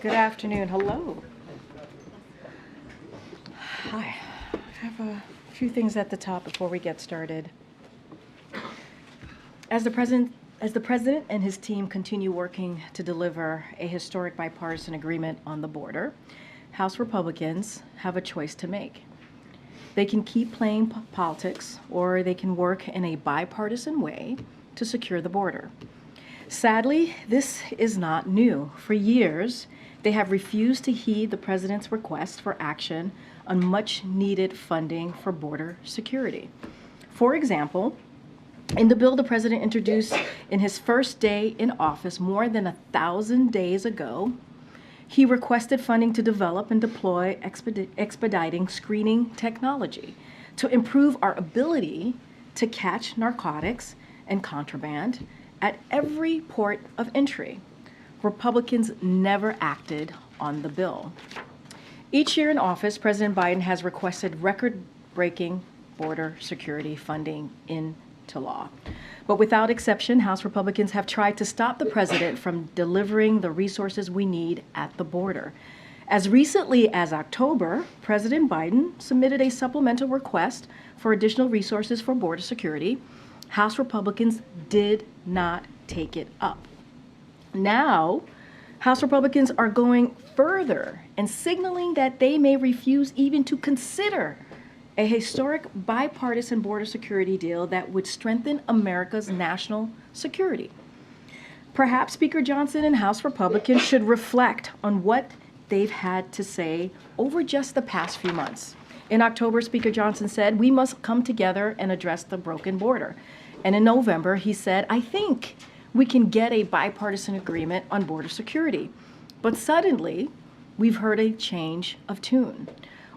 Good afternoon. Hello. Hi. I have a few things at the top before we get started. As the president and his team continue working to deliver a historic bipartisan agreement on the border, House Republicans have a choice to make. They can keep playing politics, or they can work in a bipartisan way to secure the border. Sadly, this is not new. For years, they have refused to heed the president's request for action on much-needed funding for border security. For example, in the bill the president introduced in his first day in office more than 1,000 days ago, he requested funding to develop and deploy expediting screening technology to improve our ability to catch narcotics and contraband at every port of entry. Republicans never acted on the bill. Each year in office, President Biden has requested record-breaking border security funding into law. But without exception, House Republicans have tried to stop the president from delivering the resources we need at the border. As recently as October, President Biden submitted a supplemental request for additional resources for border security. House Republicans did not take it up. Now, House Republicans are going further and signaling that they may refuse even to consider a historic bipartisan border security deal that would strengthen America's national security. Perhaps Speaker Johnson and House Republicans should reflect on what they've had to say over just the past few months. In October, Speaker Johnson said, "We must come together and address the broken border." And in November, he said, "I think we can get a bipartisan agreement on border security." But suddenly, we've heard a change of tune.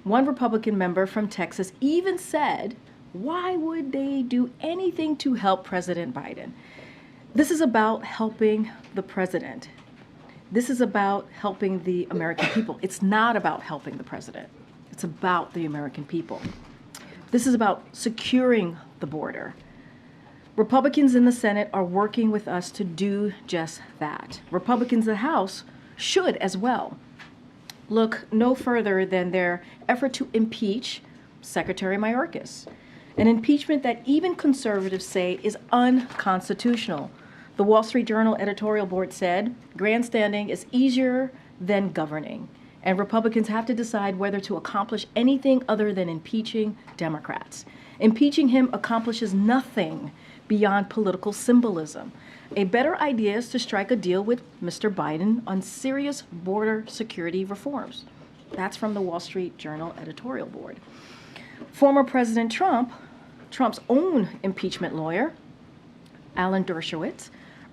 One Republican member from Texas even said, why would they do anything to help President Biden? This is about helping the president. This is about helping the American people. It's not about helping the president. It's about the American people. This is about securing the border. Republicans in the Senate are working with us to do just that. Republicans in the House should as well. Look no further than their effort to impeach Secretary Mayorkas, an impeachment that even conservatives say is unconstitutional. The Wall Street Journal editorial board said, "Grandstanding is easier than governing," and Republicans have to decide whether to accomplish anything other than impeaching Democrats. Impeaching him accomplishes nothing beyond political symbolism. A better idea is to strike a deal with Mr. Biden on serious border security reforms. That's from the Wall Street Journal editorial board. Former President Trump's own impeachment lawyer, Alan Dershowitz,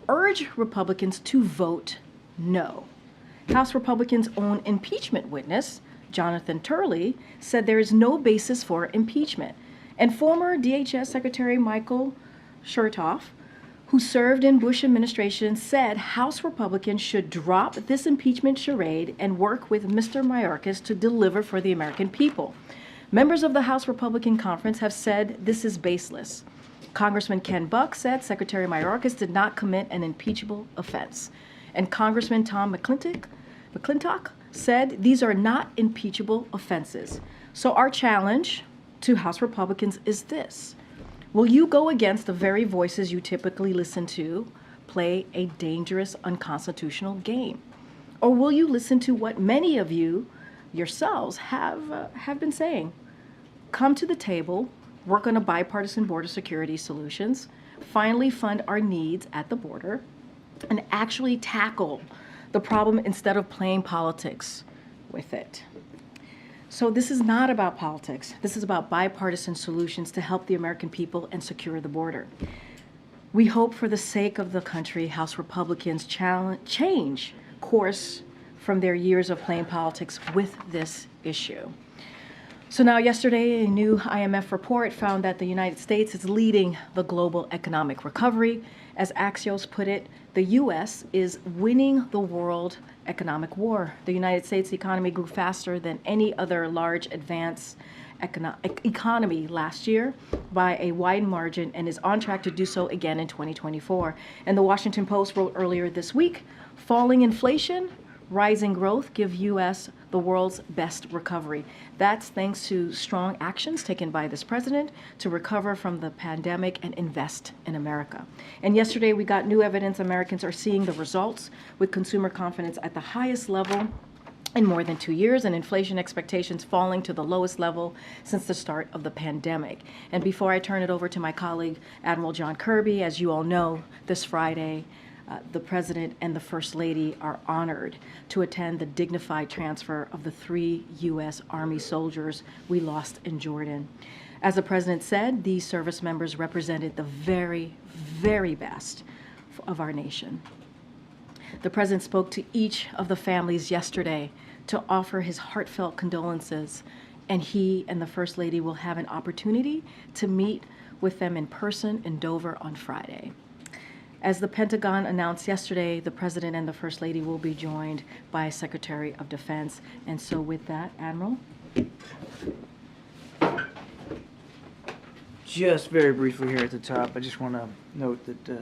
urged Republicans to vote no. House Republicans' own impeachment witness, Jonathan Turley, said there is no basis for impeachment. And former DHS Secretary Michael Chertoff, who served in Bush administration, said House Republicans should drop this impeachment charade and work with Mr. Mayorkas to deliver for the American people. Members of the House Republican Conference have said this is baseless. Congressman Ken Buck said Secretary Mayorkas did not commit an impeachable offense. And Congressman Tom McClintock said these are not impeachable offenses. So our challenge to House Republicans is this: will you go against the very voices you typically listen to, play a dangerous, unconstitutional game? Or will you listen to what many of you yourselves have been saying? Come to the table, work on a bipartisan border security solutions, finally fund our needs at the border, and actually tackle the problem instead of playing politics with it. So this is not about politics. This is about bipartisan solutions to help the American people and secure the border. We hope for the sake of the country, House Republicans change course from their years of playing politics with this issue. So now yesterday, a new IMF report found that the United States is leading the global economic recovery. As Axios put it, the U.S. is winning the world economic war. The United States economy grew faster than any other large advanced economy last year by a wide margin and is on track to do so again in 2024. And the Washington Post wrote earlier this week, falling inflation, rising growth give U.S. the world's best recovery. That's thanks to strong actions taken by this president to recover from the pandemic and invest in America. And yesterday we got new evidence Americans are seeing the results, with consumer confidence at the highest level in more than 2 years and inflation expectations falling to the lowest level since the start of the pandemic. And before I turn it over to my colleague, Admiral John Kirby, as you all know, this Friday, the President and the First Lady are honored to attend the dignified transfer of the 3 U.S. Army soldiers we lost in Jordan. As the President said, these service members represented the very, very best of our nation. The President spoke to each of the families yesterday to offer his heartfelt condolences, and he and the First Lady will have an opportunity to meet with them in person in Dover on Friday. As the Pentagon announced yesterday, the President and the First Lady will be joined by Secretary of Defense. And so with that, Admiral. Just very briefly here at the top, I just want to note that the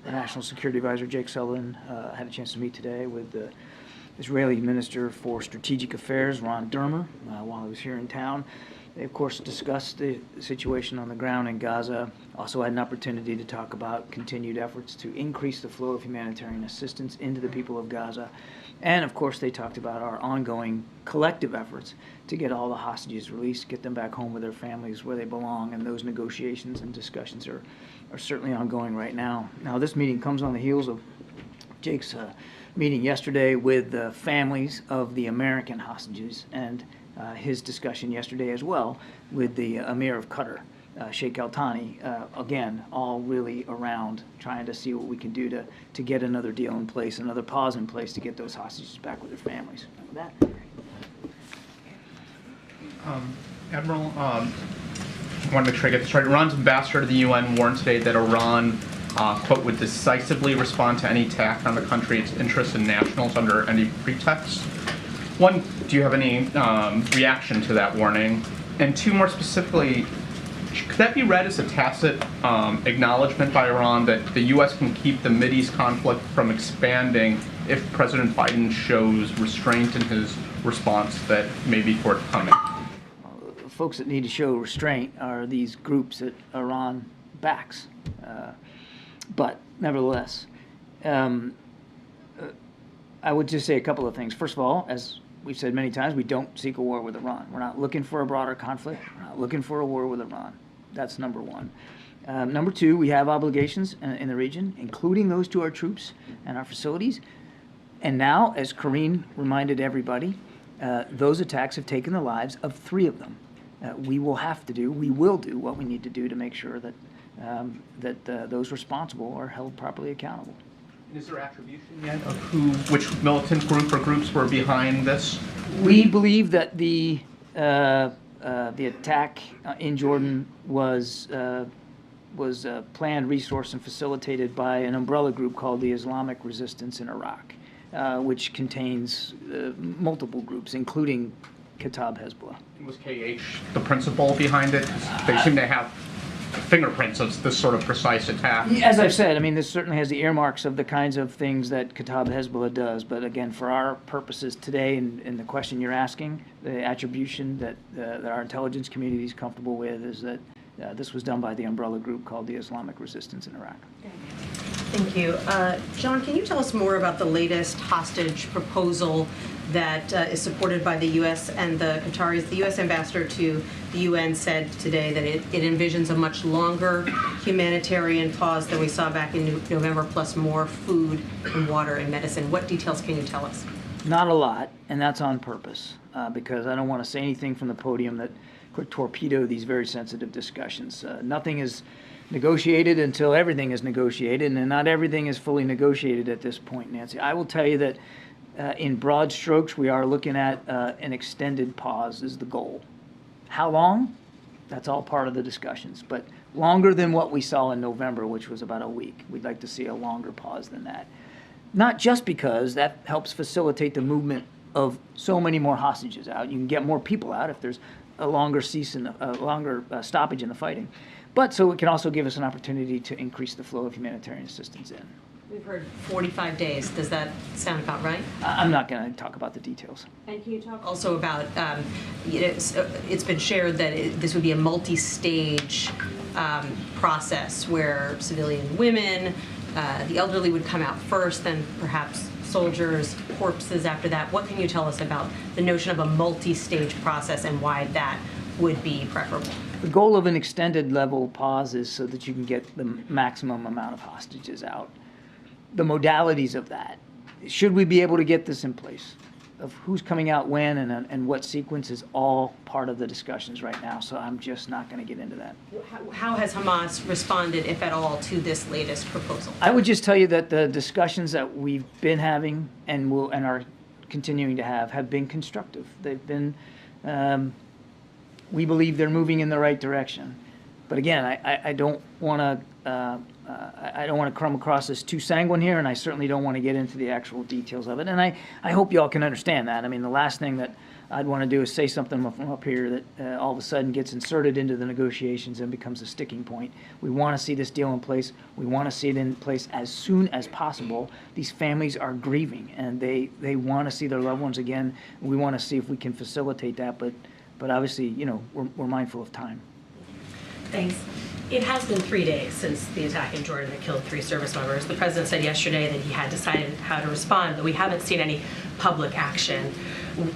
National Security Advisor, Jake Sullivan, had a chance to meet today with the Israeli Minister for Strategic Affairs, Ron Dermer, while he was here in town. They, of course, discussed the situation on the ground in Gaza, also had an opportunity to talk about continued efforts to increase the flow of humanitarian assistance into the people of Gaza. And, of course, they talked about our ongoing collective efforts to get all the hostages released, get them back home with their families where they belong, and those negotiations and discussions are certainly ongoing right now. Now, this meeting comes on the heels of Jake's meeting yesterday with the families of the American hostages, and his discussion yesterday as well with the Emir of Qatar, Sheikh Al Thani, again, all really around trying to see what we can do to get another deal in place, another pause in place to get those hostages back with their families. With that. Admiral, I want to make sure I get this right. Iran's ambassador to the UN warned today that Iran, quote, would decisively respond to any attack on the country, its interests and nationals under any pretext. One, do you have any reaction to that warning? And two, more specifically, could that be read as a tacit acknowledgement by Iran that the U.S. can keep the Mideast conflict from expanding if President Biden shows restraint in his response that may be forthcoming? Folks that need to show restraint are these groups that Iran backs. But nevertheless, I would just say a couple of things. First of all, as we've said many times, we don't seek a war with Iran. We're not looking for a broader conflict. We're not looking for a war with Iran. That's number one. Number two, we have obligations in the region, including those to our troops and our facilities. And now, as Karine reminded everybody, those attacks have taken the lives of 3 of them. We will do what we need to do to make sure that those responsible are held properly accountable. Is there attribution yet of which militant group or groups were behind this? We believe that the attack in Jordan was planned, resourced, and facilitated by an umbrella group called the Islamic Resistance in Iraq, which contains multiple groups, including Kataib Hezbollah. Was KH the principal behind it? They seem to have fingerprints of this sort of precise attack. As I've said, I mean, this certainly has the earmarks of the kinds of things that Kataib Hezbollah does. But again, for our purposes today and the question you're asking, the attribution that our intelligence community is comfortable with is that this was done by the umbrella group called the Islamic Resistance in Iraq. Thank you. John, can you tell us more about the latest hostage proposal that is supported by the U.S. and the Qataris? The U.S. ambassador to the UN said today that it envisions a much longer humanitarian pause than we saw back in November, plus more food and water and medicine. What details can you tell us? Not a lot, and that's on purpose, because I don't want to say anything from the podium that could torpedo these very sensitive discussions. Nothing is negotiated until everything is negotiated, and not everything is fully negotiated at this point, Nancy. I will tell you that in broad strokes, we are looking at an extended pause is the goal. How long? That's all part of the discussions, but longer than what we saw in November, which was about a week. We'd like to see a longer pause than that. Not just because that helps facilitate the movement of so many more hostages out. You can get more people out if there's a longer stoppage in the fighting, but so it can also give us an opportunity to increase the flow of humanitarian assistance in. We've heard 45 days. Does that sound about right? I'm not going to talk about the details. And can you talk also about, it's been shared that this would be a multi-stage process where civilian women, the elderly would come out first, then perhaps soldiers, corpses after that. What can you tell us about the notion of a multi-stage process and why that would be preferable? The goal of an extended level pause is so that you can get the maximum amount of hostages out. The modalities of that, should we be able to get this in place, of who's coming out when and what sequence, is all part of the discussions right now, so I'm just not going to get into that. How has Hamas responded, if at all, to this latest proposal? I would just tell you that the discussions that we've been having and are continuing to have been constructive. They've been, we believe they're moving in the right direction. But again, I don't want to come across as too sanguine here, and I certainly don't want to get into the actual details of it. And I hope you all can understand that. I mean, the last thing that I'd want to do is say something from up here that all of a sudden gets inserted into the negotiations and becomes a sticking point. We want to see this deal in place. We want to see it in place as soon as possible. These families are grieving, and they want to see their loved ones again. We want to see if we can facilitate that, but obviously, you know, we're mindful of time. Thanks. It has been 3 days since the attack in Jordan that killed 3 service members. The president said yesterday that he had decided how to respond, but we haven't seen any public action.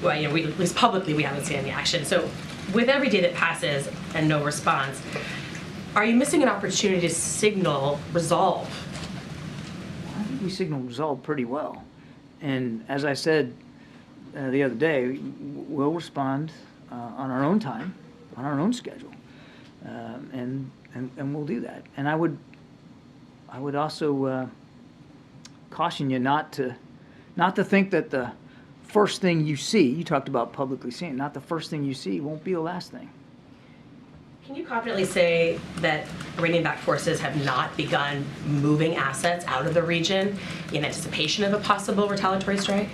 Well, you know, at least publicly, we haven't seen any action. So with every day that passes and no response, are you missing an opportunity to signal resolve? I think we signaled resolve pretty well. And as I said the other day, we'll respond on our own time, on our own schedule. And we'll do that. And I would also caution you not to think that the first thing you see, you talked about publicly seeing, not the first thing you see won't be the last thing. Can you confidently say that Iranian-backed forces have not begun moving assets out of the region in anticipation of a possible retaliatory strike?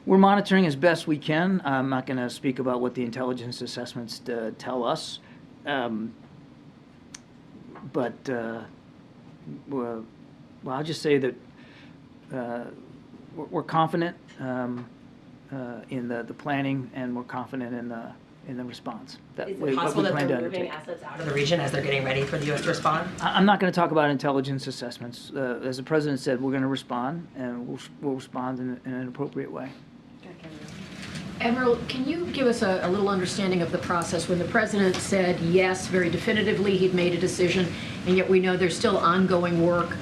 We're monitoring as best we can. I'm not going to speak about what the intelligence assessments tell us. But well, I'll just say that we're confident in the planning, and we're confident in the response. Is it possible that they're moving assets out of the region as they're getting ready for the U.S. to respond? I'm not going to talk about intelligence assessments. As the president said, we're going to respond, and we'll respond in an appropriate way. Admiral, can you give us a little understanding of the process when the president said yes, very definitively, he'd made a decision, and yet we know there's still ongoing work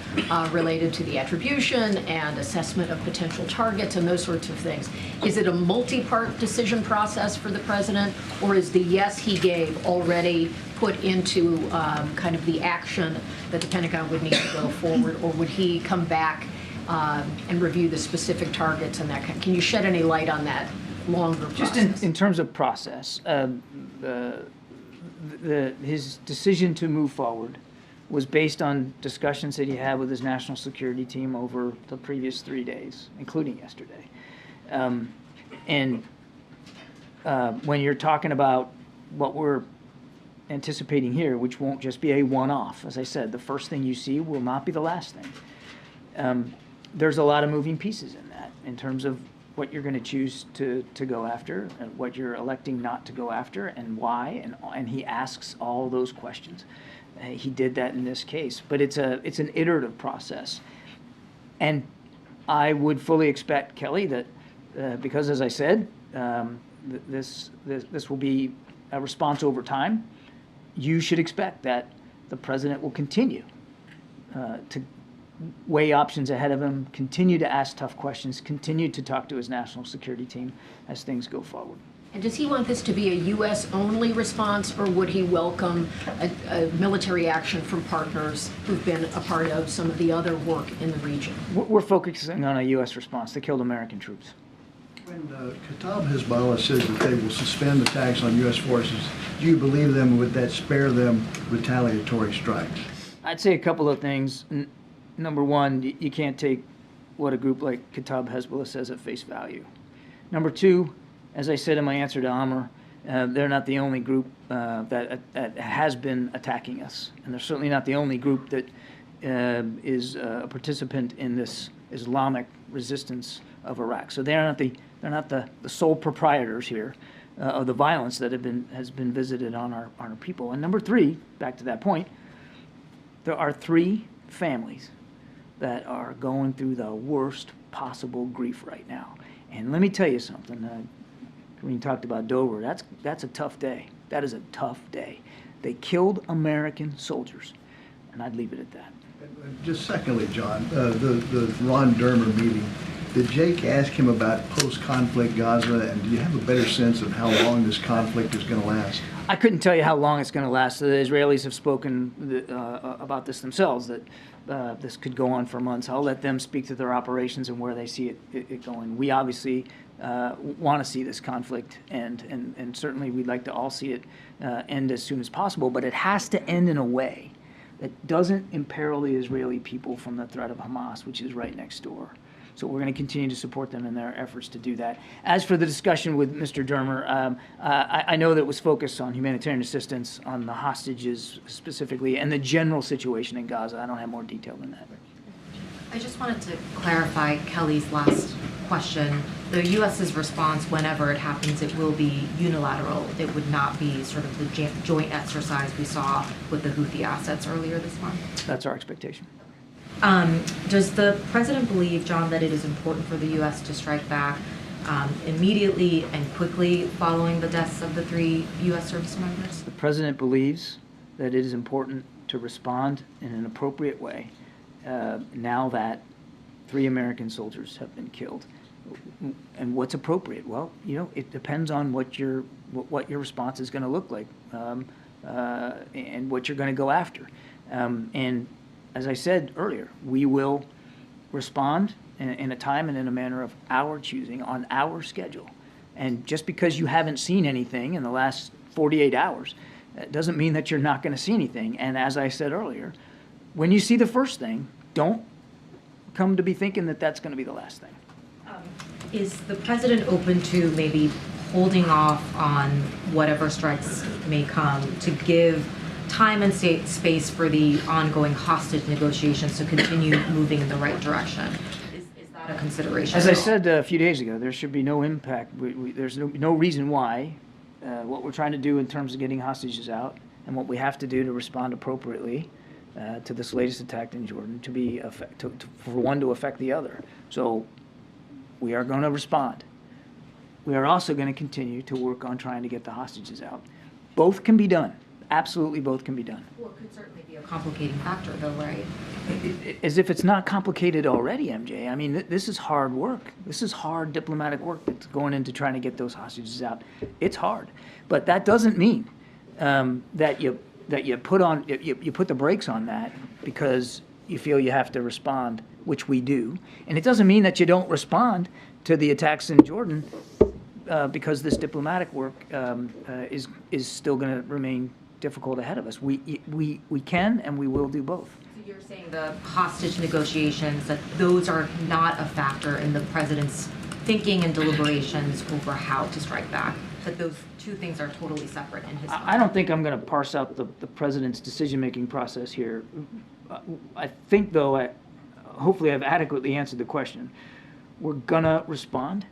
related to the attribution and assessment of potential targets and those sorts of things. Is it a multi-part decision process for the president, or is the yes he gave already put into kind of the action that the Pentagon would need to go forward, or would he come back and review the specific targets and that kind? Can you shed any light on that longer process? Just in terms of process, his decision to move forward was based on discussions that he had with his national security team over the previous 3 days, including yesterday. When you're talking about what we're anticipating here, which won't just be a one-off, as I said, the first thing you see will not be the last thing. There's a lot of moving pieces in that, in terms of what you're going to choose to go after, and what you're electing not to go after, and why, and he asks all those questions. He did that in this case, but it's an iterative process, and I would fully expect, Kelly, that because, as I said, this will be a response over time. You should expect that the president will continue to weigh options ahead of him, continue to ask tough questions, continue to talk to his national security team as things go forward. And does he want this to be a U.S.-only response, or would he welcome a military action from partners who've been a part of some of the other work in the region? We're focusing on a U.S. response. They killed American troops. When Kataib Hezbollah says that they will suspend attacks on U.S. forces, do you believe them, and would that spare them retaliatory strikes? I'd say a couple of things. Number one, you can't take what a group like Kataib Hezbollah says at face value. Number two, as I said in my answer to Amr, they're not the only group that has been attacking us, and they're certainly not the only group that is a participant in this Islamic resistance of Iraq. So they're not the sole proprietors here of the violence that has been visited on our people. And number three, back to that point, there are 3 families that are going through the worst possible grief right now. And let me tell you something. When you talked about Dover, that's a tough day. That is a tough day. They killed American soldiers, and I'd leave it at that. Just secondly, John, the Ron Dermer meeting, did Jake ask him about post-conflict Gaza, and do you have a better sense of how long this conflict is going to last? I couldn't tell you how long it's going to last. The Israelis have spoken about this themselves, that this could go on for months. I'll let them speak to their operations and where they see it going. We obviously want to see this conflict end, and certainly we'd like to all see it end as soon as possible, but it has to end in a way that doesn't imperil the Israeli people from the threat of Hamas, which is right next door. So we're going to continue to support them in their efforts to do that. As for the discussion with Mr. Dermer, I know that it was focused on humanitarian assistance, on the hostages specifically, and the general situation in Gaza. I don't have more detail than that. I just wanted to clarify Kelly's last question. The U.S.'s response, whenever it happens, it will be unilateral. It would not be sort of the joint exercise we saw with the Houthi assets earlier this month. That's our expectation. Does the president believe, John, that it is important for the U.S. to strike back immediately and quickly following the deaths of the 3 U.S. service members? The president believes that it is important to respond in an appropriate way now that 3 American soldiers have been killed. And what's appropriate? Well, it depends on what your response is going to look like and what you're going to go after. And as I said earlier, we will respond in a time and in a manner of our choosing on our schedule. And just because you haven't seen anything in the last 48 hours, that doesn't mean that you're not going to see anything. And as I said earlier, when you see the first thing, don't come to be thinking that that's going to be the last thing. Is the president open to maybe holding off on whatever strikes may come to give time and space for the ongoing hostage negotiations to continue moving in the right direction? Is that a consideration? As I said a few days ago, there should be no impact. There's no reason why what we're trying to do in terms of getting hostages out and what we have to do to respond appropriately to this latest attack in Jordan for one to affect the other. So we are going to respond. We are also going to continue to work on trying to get the hostages out. Both can be done. Absolutely, both can be done. Well, it could certainly be a complicating factor, though, right? As if it's not complicated already, MJ. I mean, this is hard work. This is hard diplomatic work that's going into trying to get those hostages out. It's hard, but that doesn't mean that you put the brakes on that because you feel you have to respond, which we do. And it doesn't mean that you don't respond to the attacks in Jordan because this diplomatic work is still going to remain difficult ahead of us. We can and we will do both. So you're saying the hostage negotiations, that those are not a factor in the president's thinking and deliberations over how to strike back, that those 2 things are totally separate in his mind? I don't think I'm going to parse out the president's decision-making process here. I think, though, hopefully I've adequately answered the question. We're going to respond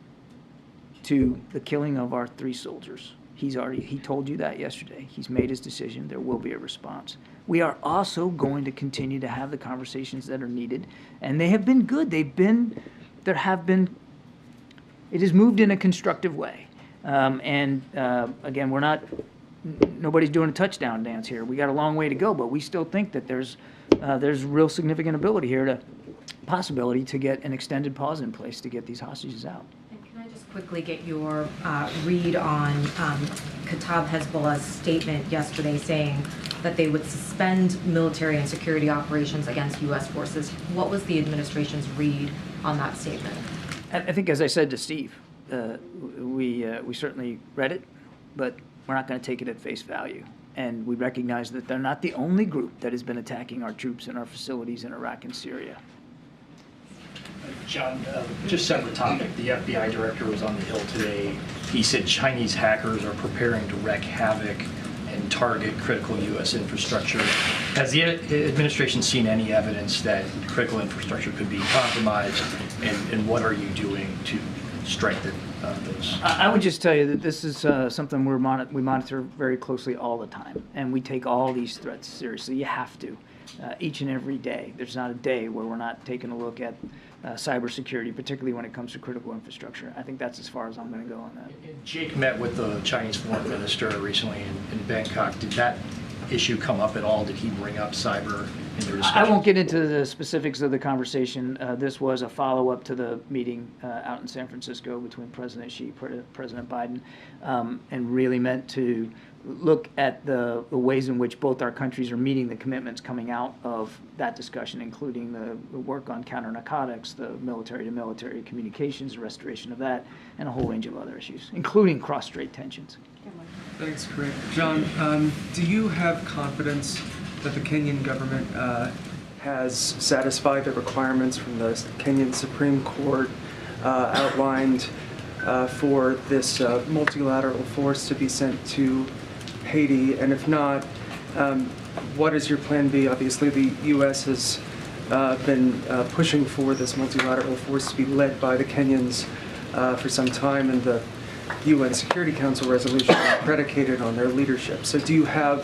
to the killing of our 3 soldiers. He told you that yesterday. He's made his decision. There will be a response. We are also going to continue to have the conversations that are needed, and they have been good. It has moved in a constructive way. Again, nobody's doing a touchdown dance here. We got a long way to go, but we still think that there's real significant possibility to get an extended pause in place to get these hostages out. Quickly get your read on Kataib Hezbollah's statement yesterday saying that they would suspend military and security operations against U.S. forces. What was the administration's read on that statement? I think, as I said to Steve, we certainly read it, but we're not going to take it at face value. And we recognize that they're not the only group that has been attacking our troops and our facilities in Iraq and Syria. John, just separate topic. The FBI director was on the Hill today. He said Chinese hackers are preparing to wreak havoc and target critical U.S. infrastructure. Has the administration seen any evidence that critical infrastructure could be compromised, and what are you doing to strengthen those? I would just tell you that this is something we monitor very closely all the time, and we take all these threats seriously. You have to, each and every day. There's not a day where we're not taking a look at cybersecurity, particularly when it comes to critical infrastructure. I think that's as far as I'm going to go on that. Jake met with the Chinese foreign minister recently in Bangkok. Did that issue come up at all? Did he bring up cyber in their discussion? I won't get into the specifics of the conversation. This was a follow-up to the meeting out in San Francisco between President Xi, President Biden, and really meant to look at the ways in which both our countries are meeting the commitments coming out of that discussion, including the work on counter-narcotics, the military-to-military communications, the restoration of that, and a whole range of other issues, including cross-strait tensions. Thanks, Karine. John, do you have confidence that the Kenyan government has satisfied the requirements from the Kenyan Supreme Court outlined for this multilateral force to be sent to Haiti? And if not, what is your plan B? Obviously, the U.S. has been pushing for this multilateral force to be led by the Kenyans for some time, and the UN Security Council resolution is predicated on their leadership. So do you have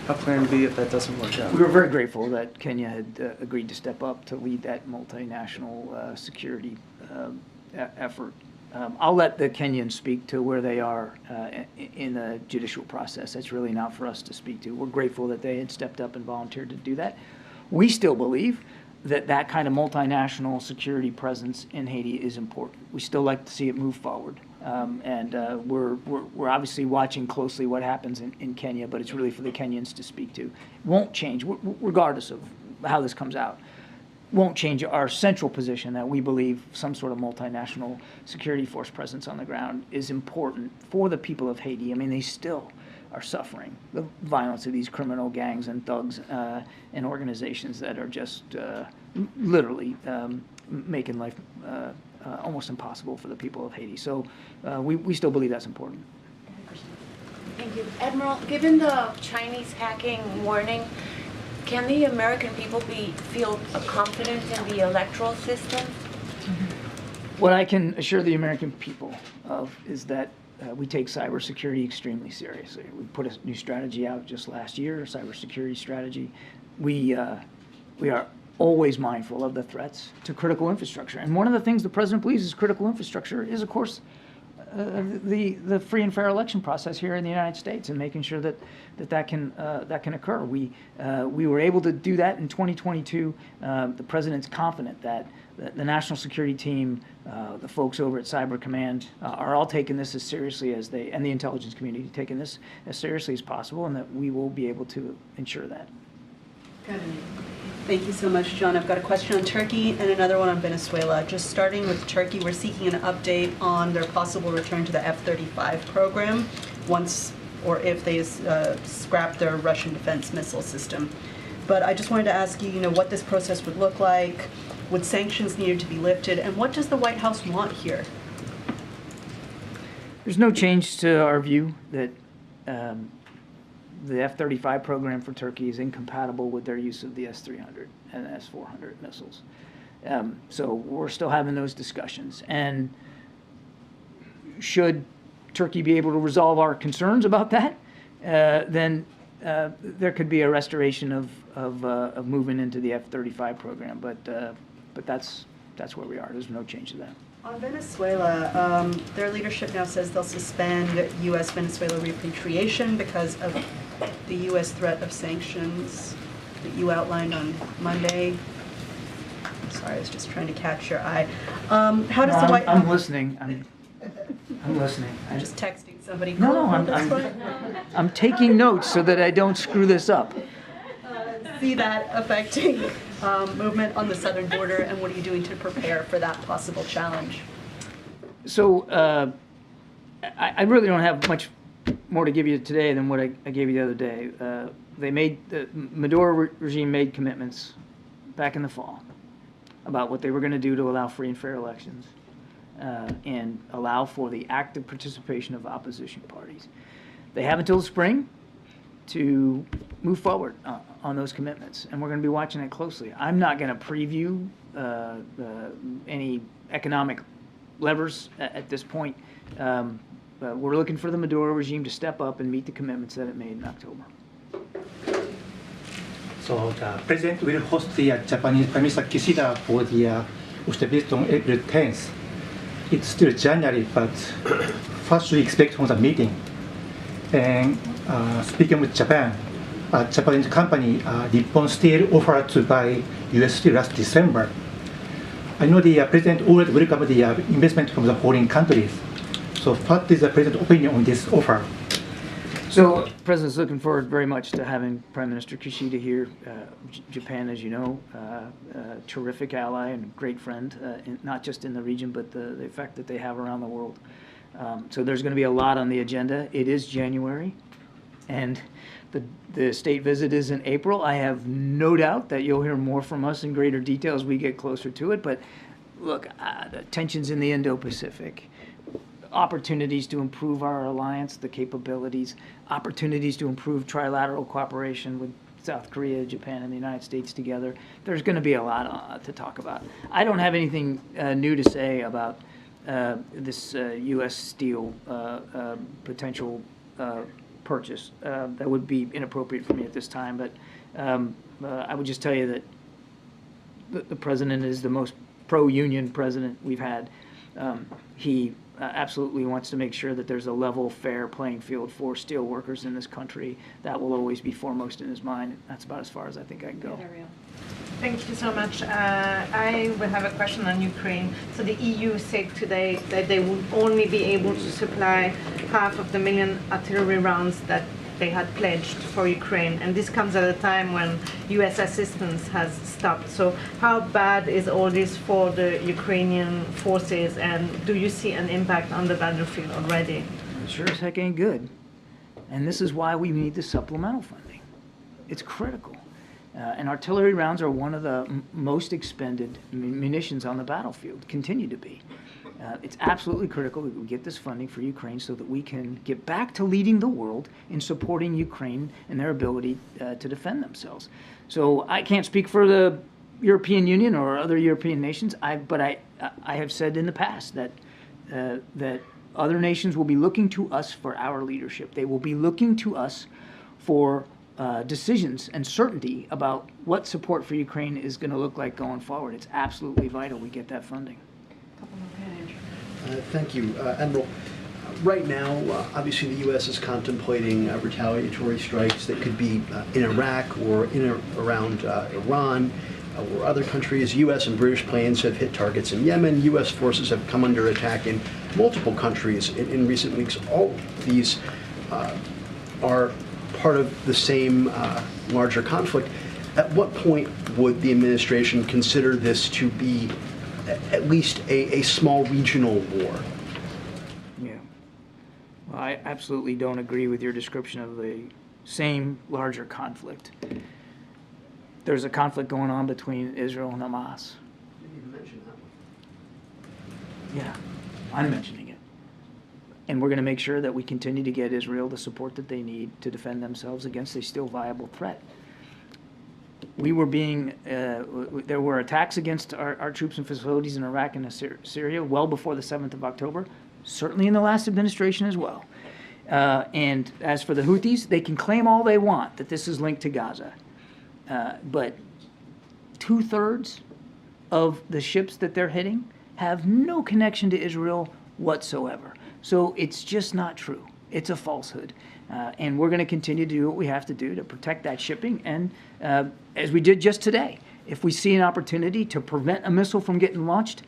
a plan B if that doesn't work out? We were very grateful that Kenya had agreed to step up to lead that multinational security effort. I'll let the Kenyans speak to where they are in the judicial process. That's really not for us to speak to. We're grateful that they had stepped up and volunteered to do that. We still believe that that kind of multinational security presence in Haiti is important. We still like to see it move forward. And we're obviously watching closely what happens in Kenya, but it's really for the Kenyans to speak to. It won't change, regardless of how this comes out. Won't change our central position that we believe some sort of multinational security force presence on the ground is important for the people of Haiti. I mean, they still are suffering the violence of these criminal gangs and thugs and organizations that are just literally making life almost impossible for the people of Haiti. So we still believe that's important. Thank you. Admiral, given the Chinese hacking warning, can the American people feel confident in the electoral system? What I can assure the American people of is that we take cybersecurity extremely seriously. We put a new strategy out just last year, a cybersecurity strategy. We are always mindful of the threats to critical infrastructure. And one of the things the president believes is critical infrastructure is, of course, the free and fair election process here in the United States, and making sure that can occur. We were able to do that in 2022. The president's confident that the national security team, the folks over at Cyber Command, are all taking this as seriously as and the intelligence community taking this as seriously as possible, and that we will be able to ensure that. Thank you so much, John. I've got a question on Turkey and another one on Venezuela. Just starting with Turkey, we're seeking an update on their possible return to the F-35 program once or if they scrap their Russian defense missile system. But I just wanted to ask you, what this process would look like, would sanctions needed to be lifted, and what does the White House want here? There's no change to our view that the F-35 program for Turkey is incompatible with their use of the S-300 and the S-400 missiles. So we're still having those discussions. And should Turkey be able to resolve our concerns about that, then there could be a restoration of moving into the F-35 program. But that's where we are. There's no change to that. On Venezuela, their leadership now says they'll suspend U.S.-Venezuela repatriation because of the U.S. threat of sanctions that you outlined on Monday. Sorry, I was just trying to catch your eye. How does the White House... I'm listening. I'm listening. I'm just texting somebody. No, I'm taking notes so that I don't screw this up. See that affecting movement on the southern border, and what are you doing to prepare for that possible challenge? So I really don't have much more to give you today than what I gave you the other day. The Maduro regime made commitments back in the fall about what they were going to do to allow free and fair elections and allow for the active participation of opposition parties. They have until the spring to move forward on those commitments, and we're going to be watching it closely. I'm not going to preview any economic levers at this point. We're looking for the Maduro regime to step up and meet the commitments that it made in October. So the President will host the Japanese Prime Minister Kishida for the visit on April 10th. It's still January, but what should we expect from the meeting? And speaking with Japan, a Japanese company, Nippon Steel, offered to buy U.S. steel last December. I know the President already welcomed the investment from the foreign countries. So what is the President's opinion on this offer? So the President's looking forward very much to having Prime Minister Kishida here. Japan, as you know, a terrific ally and great friend, not just in the region, but the effect that they have around the world. So there's going to be a lot on the agenda. It is January, and the state visit is in April. I have no doubt that you'll hear more from us in greater detail as we get closer to it. But look, the tensions in the Indo-Pacific, opportunities to improve our alliance, the capabilities, opportunities to improve trilateral cooperation with South Korea, Japan, and the United States together. There's going to be a lot to talk about. I don't have anything new to say about this U.S. steel potential purchase. That would be inappropriate for me at this time, but I would just tell you that the President is the most pro-union president we've had. He absolutely wants to make sure that there's a level, fair playing field for steel workers in this country. That will always be foremost in his mind. That's about as far as I think I can go. Thank you so much. I will have a question on Ukraine. So the EU said today that they would only be able to supply 500,000 artillery rounds that they had pledged for Ukraine, and this comes at a time when U.S. assistance has stopped. So how bad is all this for the Ukrainian forces, and do you see an impact on the battlefield already? It sure as heck ain't good. And this is why we need the supplemental funding. It's critical. And artillery rounds are one of the most expended munitions on the battlefield, continue to be. It's absolutely critical that we get this funding for Ukraine so that we can get back to leading the world in supporting Ukraine and their ability to defend themselves. So I can't speak for the European Union or other European nations, but I have said in the past that other nations will be looking to us for our leadership. They will be looking to us for decisions and certainty about what support for Ukraine is going to look like going forward. It's absolutely vital we get that funding. Thank you. Admiral, right now, obviously the U.S. is contemplating retaliatory strikes that could be in Iraq or in or around Iran or other countries. U.S. and British planes have hit targets in Yemen. U.S. forces have come under attack in multiple countries in recent weeks. All these are part of the same larger conflict. At what point would the administration consider this to be at least a small regional war? Yeah. Well, I absolutely don't agree with your description of the same larger conflict. There's a conflict going on between Israel and Hamas. You didn't even mention that one. Yeah, I'm mentioning it. And we're going to make sure that we continue to get Israel the support that they need to defend themselves against a still viable threat. We were there were attacks against our troops and facilities in Iraq and Syria well before the 7th of October, certainly in the last administration as well. And as for the Houthis, they can claim all they want that this is linked to Gaza. But 2/3 of the ships that they're hitting have no connection to Israel whatsoever. So it's just not true. It's a falsehood. And we're going to continue to do what we have to do to protect that shipping. And as we did just today, if we see an opportunity to prevent a missile from getting launched,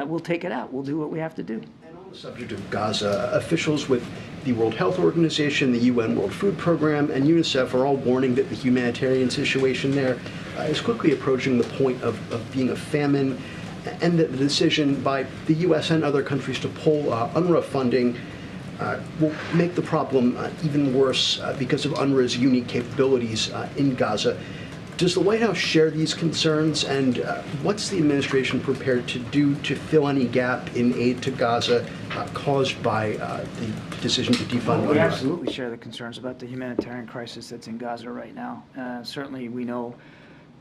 we'll take it out. We'll do what we have to do. And on the subject of Gaza, officials with the World Health Organization, the UN World Food Program, and UNICEF are all warning that the humanitarian situation there is quickly approaching the point of being a famine, and that the decision by the U.S. and other countries to pull UNRWA funding will make the problem even worse because of UNRWA's unique capabilities in Gaza. Does the White House share these concerns, and what's the administration prepared to do to fill any gap in aid to Gaza caused by the decision to defund We UNRWA? absolutely share the concerns about the humanitarian crisis that's in Gaza right now. Certainly, we know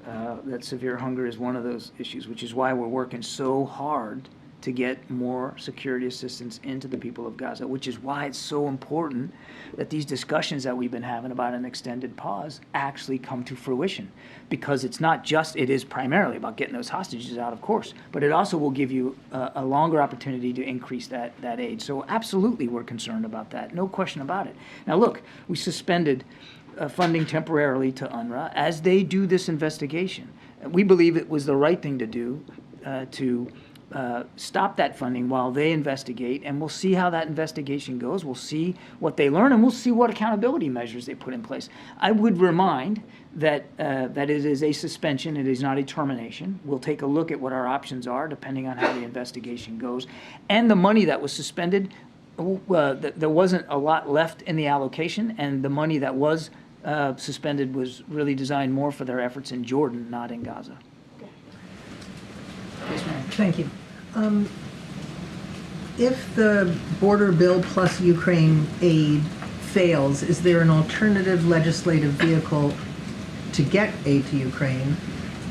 that severe hunger is one of those issues, which is why we're working so hard to get more security assistance into the people of Gaza, which is why it's so important that these discussions that we've been having about an extended pause actually come to fruition. Because it's not just, it is primarily about getting those hostages out, of course, but it also will give you a longer opportunity to increase that aid. So absolutely we're concerned about that, no question about it. Now look, we suspended funding temporarily to UNRWA as they do this investigation. We believe it was the right thing to do to stop that funding while they investigate, and we'll see how that investigation goes. We'll see what they learn, and we'll see what accountability measures they put in place. I would remind that that it is a suspension, it is not a termination. We'll take a look at what our options are depending on how the investigation goes. And the money that was suspended, there wasn't a lot left in the allocation, and the money that was suspended was really designed more for their efforts in Jordan, not in Gaza. Thank you. If the border bill plus Ukraine aid fails, is there an alternative legislative vehicle to get aid to Ukraine?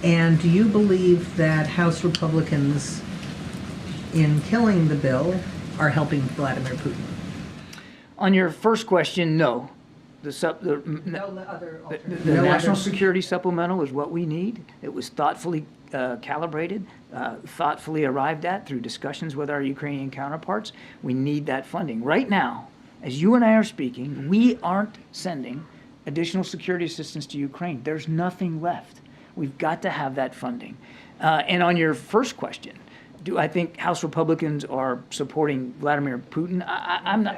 And do you believe that House Republicans, in killing the bill, are helping Vladimir Putin? On your first question, no. The national security supplemental is what we need. It was thoughtfully calibrated, thoughtfully arrived at through discussions with our Ukrainian counterparts. We need that funding. Right now, as you and I are speaking, we aren't sending additional security assistance to Ukraine. There's nothing left. We've got to have that funding. And on your first question, do I think House Republicans are supporting Vladimir Putin? I'm not.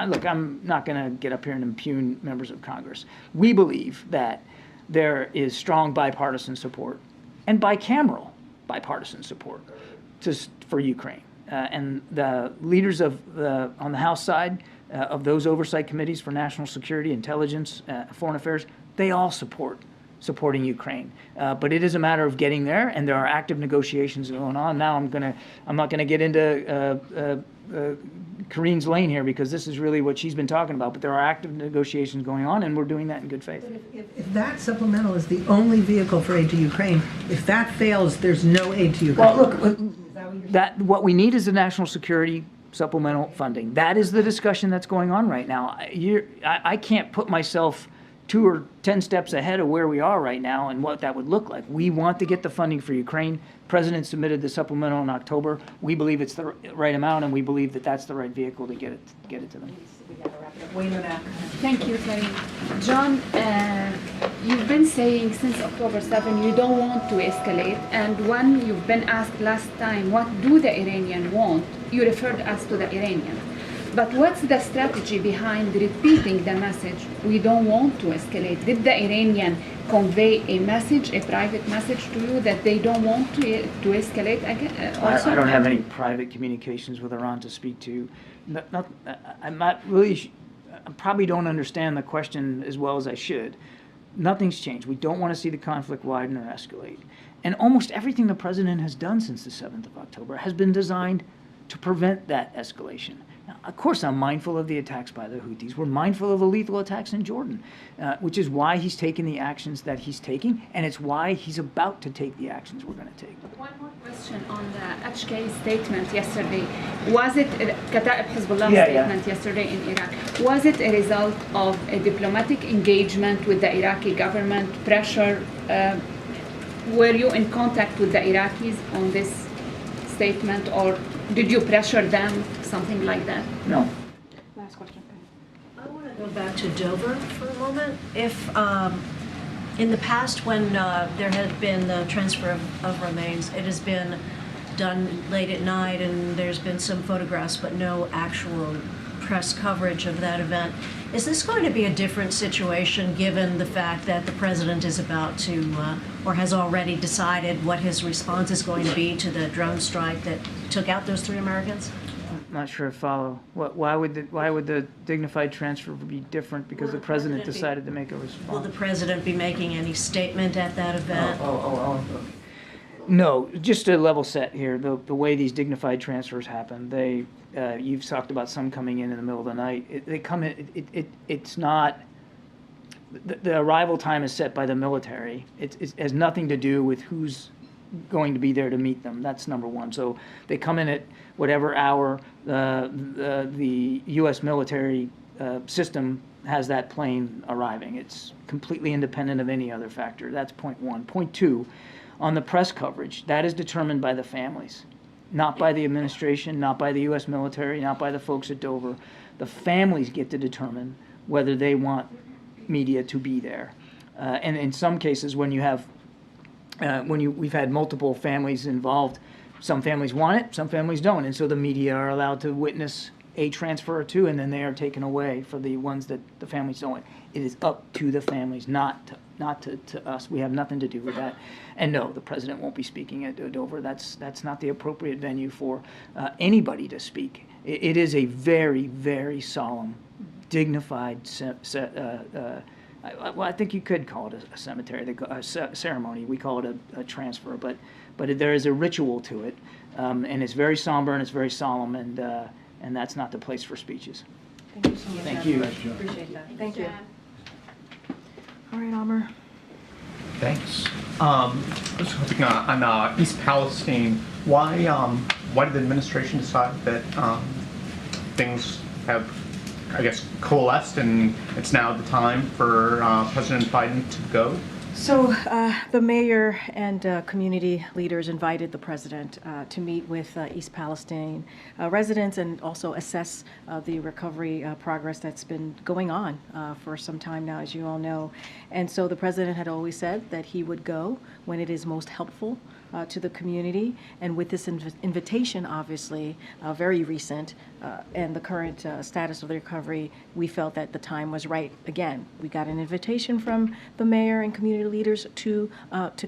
Look, I'm not going to get up here and impugn members of Congress. We believe that there is strong bipartisan support and bicameral bipartisan support for Ukraine. And the leaders on the House side of those oversight committees for national security, intelligence, foreign affairs, they all supporting Ukraine. But it is a matter of getting there, and there are active negotiations going on. Now I'm not going to get into Karine's lane here, because this is really what she's been talking about, but there are active negotiations going on, and we're doing that in good faith. If that supplemental is the only vehicle for aid to Ukraine, if that fails, there's no aid to Ukraine. Well, look, what we need is the national security supplemental funding. That is the discussion that's going on right now. I can't put myself 2 or 10 steps ahead of where we are right now and what that would look like. We want to get the funding for Ukraine. The President submitted the supplemental in October. We believe it's the right amount, and we believe that that's the right vehicle to get it to them. Thank you, Karine. John, you've been saying since October 7 you don't want to escalate, and when you've been asked last time, what do the Iranians want, you referred us to the Iranians. But what's the strategy behind repeating the message, we don't want to escalate? Did the Iranian convey a message, a private message to you that they don't want to escalate again? I don't have any private communications with Iran to speak to. I'm not really, I probably don't understand the question as well as I should. Nothing's changed. We don't want to see the conflict widen or escalate. And almost everything the President has done since the 7th of October has been designed to prevent that escalation. Now, of course, I'm mindful of the attacks by the Houthis. We're mindful of the lethal attacks in Jordan, which is why he's taking the actions that he's taking, and it's why he's about to take the actions we're going to take. One more question on the HK statement yesterday. Was it Kataib Hezbollah statement yesterday in Iraq? Was it a result of a diplomatic engagement with the Iraqi government, pressure? Were you in contact with the Iraqis on this statement, or did you pressure them, something like that? No. Last question. I want to go back to Dover for a moment. If in the past, when there had been the transfer of remains, it has been done late at night, and there's been some photographs, but no actual press coverage of that event. Is this going to be a different situation given the fact that the President is about to, or has already decided what his response is going to be to the drone strike that took out those 3 Americans? not sure I follow. Why would the dignified transfer be different because the president decided to make a response? Will the president be making any statement at that event? Okay. No, just to level set here, the way these dignified transfers happen, you've talked about some coming in the middle of the night. They come in, it's not, the arrival time is set by the military. It has nothing to do with who's going to be there to meet them. That's number one. So they come in at whatever hour the U.S. military system has that plane arriving. It's completely independent of any other factor. That's point one. Point two, on the press coverage, that is determined by the families, not by the administration, not by the U.S. military, not by the folks at Dover. The families get to determine whether they want media to be there. And in some cases, when you have we've had multiple families involved. Some families want it, some families don't, and so the media are allowed to witness a transfer or two, and then they are taken away for the ones that the families don't want. It is up to the families, not to us. We have nothing to do with that. And no, the president won't be speaking at Dover. That's not the appropriate venue for anybody to speak. It is a very, very solemn, dignified I think you could call it a cemetery, a ceremony. We call it a transfer, but there is a ritual to it, and it's very somber and it's very solemn, and that's not the place for speeches. Thank you so much. Thank you. Appreciate that. Thank you. All right, Amr. Thanks. I was hoping on East Palestine, why did the administration decide that things have, I guess, coalesced and it's now the time for President Biden to go? So the mayor and community leaders invited the president to meet with East Palestine residents and also assess the recovery progress that's been going on for some time now, as you all know. And so the president had always said that he would go when it is most helpful to the community. And with this invitation, obviously, very recent, and the current status of the recovery, we felt that the time was right. Again, we got an invitation from the mayor and community leaders to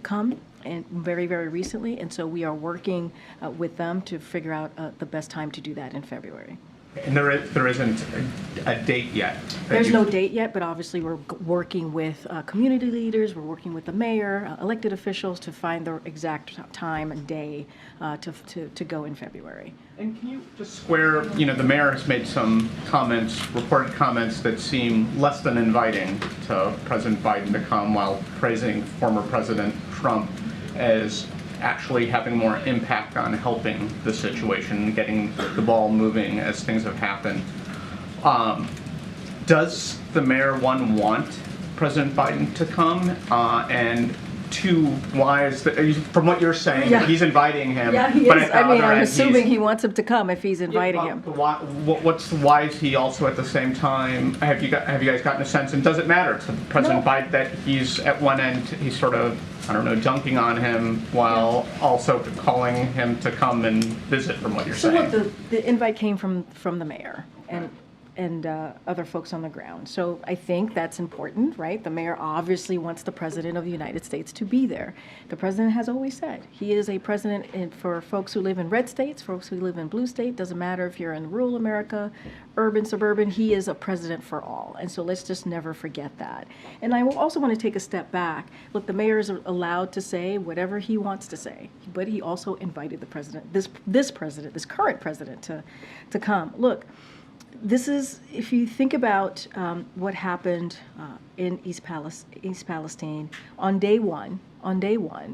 come, and very, very recently. And so we are working with them to figure out the best time to do that in February. And there isn't a date yet? There's no date yet, but obviously we're working with community leaders, we're working with the mayor, elected officials to find the exact time and day to go in February. And can you just square, the mayor has made some comments, reported comments that seem less than inviting to President Biden to come, while praising former President Trump as actually having more impact on helping the situation, getting the ball moving as things have happened. Does the mayor, one, want President Biden to come? And two, why is from what you're saying, he's inviting him. Yeah, he but is. at the I mean, other I'm end, assuming he wants him to come if he's inviting him. Why is he also at the same time? Have you guys gotten a sense? And does it matter to President Biden that he's at one end, he's sort of, I don't know, dunking on him while also calling him to come and visit, from what you're saying? So look, the invite came from the mayor and other folks on the ground. So I think that's important, right? The mayor obviously wants the president of the United States to be there. The president has always said he is a president for folks who live in red states, folks who live in blue state. Doesn't matter if you're in rural America, urban, suburban, he is a president for all. And so let's just never forget that. And I also want to take a step back. Look, the mayor is allowed to say whatever he wants to say, but he also invited the president, this current president to come. Look, this is, if you think about what happened in East Palestine, on day one,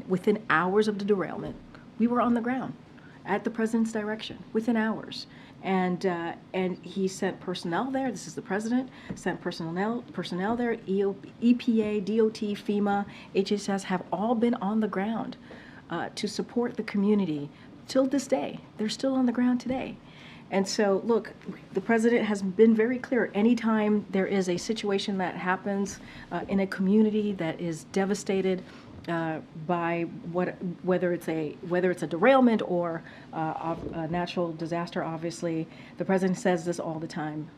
within hours of the derailment, we were on the ground at the president's direction, within hours. And he sent personnel there. This is the president, sent personnel there. EPA, DOT, FEMA, HHS have all been on the ground to support the community till this day. They're still on the ground today. And so, look, the president has been very clear. Anytime there is a situation that happens in a community that is devastated by whether it's a derailment or a natural disaster, obviously, the president says this all the time.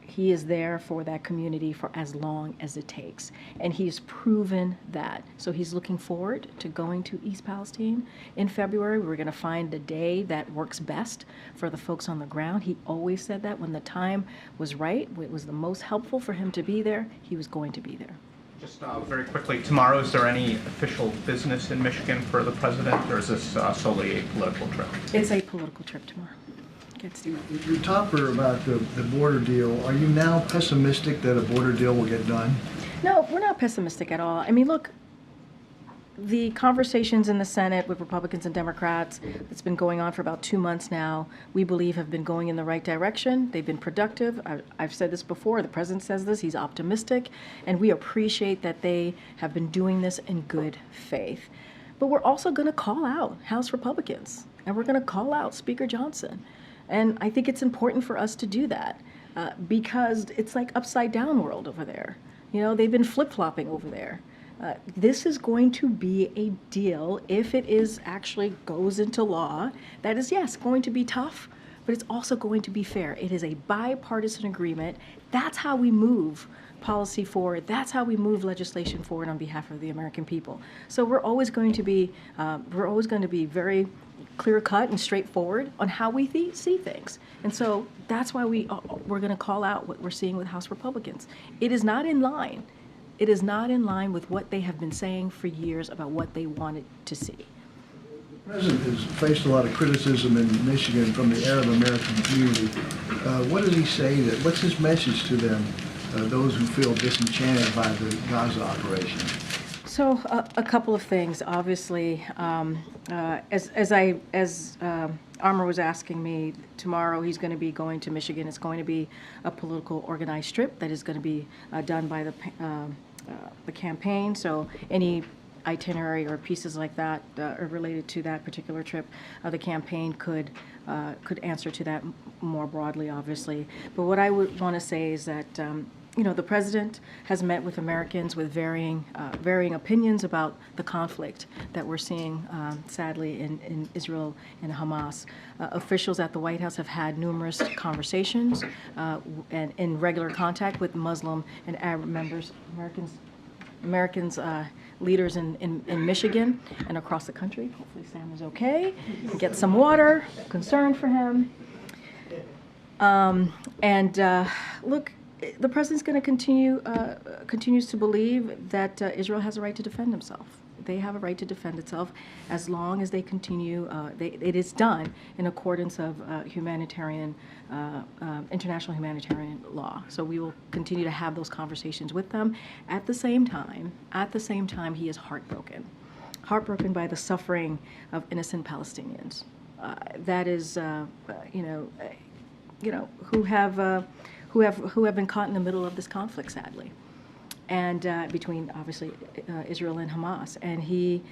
he is there for that community for as long as it takes. And he's proven that. So he's looking forward to going to East Palestine in February. We're going to find a day that works best for the folks on the ground. He always said that when the time was right, it was the most helpful for him to be there, he was going to be there. Just very quickly, tomorrow, is there any official business in Michigan for the president, or is this solely a political trip? It's a political trip tomorrow. Your topper about the border deal, are you now pessimistic that a border deal will get done? No, we're not pessimistic at all. I mean, look, the conversations in the Senate with Republicans and Democrats, it's been going on for about 2 months now, we believe have been going in the right direction. They've been productive. I've said this before. The president says this. He's optimistic. And we appreciate that they have been doing this in good faith. But we're also going to call out House Republicans. And we're going to call out Speaker Johnson. And I think it's important for us to do that because it's like upside down world over there. You know, they've been flip-flopping over there. This is going to be a deal, if it is actually goes into law, that is, yes, going to be tough, but it's also going to be fair. It is a bipartisan agreement. That's how we move policy forward. That's how we move legislation forward on behalf of the American people. So we're always going to be very clear-cut and straightforward on how we see things. And so that's why we're going to call out what we're seeing with House Republicans. It is not in line. It is not in line with what they have been saying for years about what they wanted to see. The president has faced a lot of criticism in Michigan from the Arab American community. What does he say? What's his message to them, those who feel disenchanted by the Gaza operation? So a couple of things. Obviously, as Armor was asking me, tomorrow he's going to be going to Michigan. It's going to be a political organized trip that is going to be done by the campaign. So any itinerary or pieces like that are related to that particular trip, the campaign could answer to that more broadly, obviously. But what I would want to say is that you know, the president has met with Americans with varying opinions about the conflict that we're seeing, sadly, in Israel and Hamas. Officials at the White House have had numerous conversations and in regular contact with Muslim and Arab Americans, leaders in Michigan and across the country. Hopefully Sam is okay. Get some water. Concerned for him. Look, the president's going to continues to believe that Israel has a right to defend himself. They have a right to defend itself as long as they continue. It is done in accordance of international humanitarian law. So we will continue to have those conversations with them. At the same time, he is heartbroken by the suffering of innocent Palestinians. That is, who have been caught in the middle of this conflict, sadly, and between obviously Israel and Hamas. And he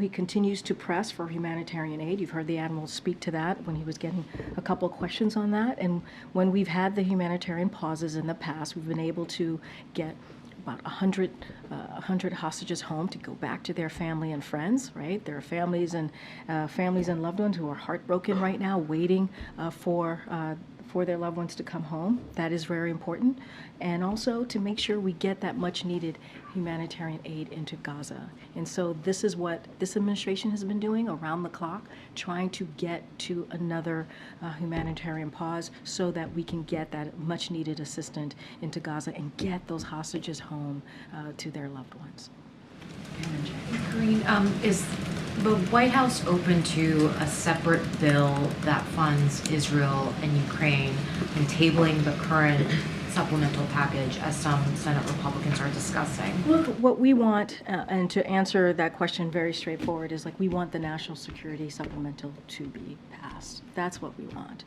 continues to press for humanitarian aid. You've heard the admiral speak to that when he was getting a couple of questions on that. And when we've had the humanitarian pauses in the past, we've been able to get about 100 hostages home to go back to their family and friends, right? There are families and loved ones who are heartbroken right now, waiting for their loved ones to come home. That is very important. And also to make sure we get that much needed humanitarian aid into Gaza. And so this is what this administration has been doing around the clock, trying to get to another humanitarian pause so that we can get that much needed assistance into Gaza and get those hostages home to their loved ones. Karine, is the White House open to a separate bill that funds Israel and Ukraine and tabling the current supplemental package as some Senate Republicans are discussing? Look, what we want, and to answer that question very straightforward, is like we want the national security supplemental to be passed. That's what we want.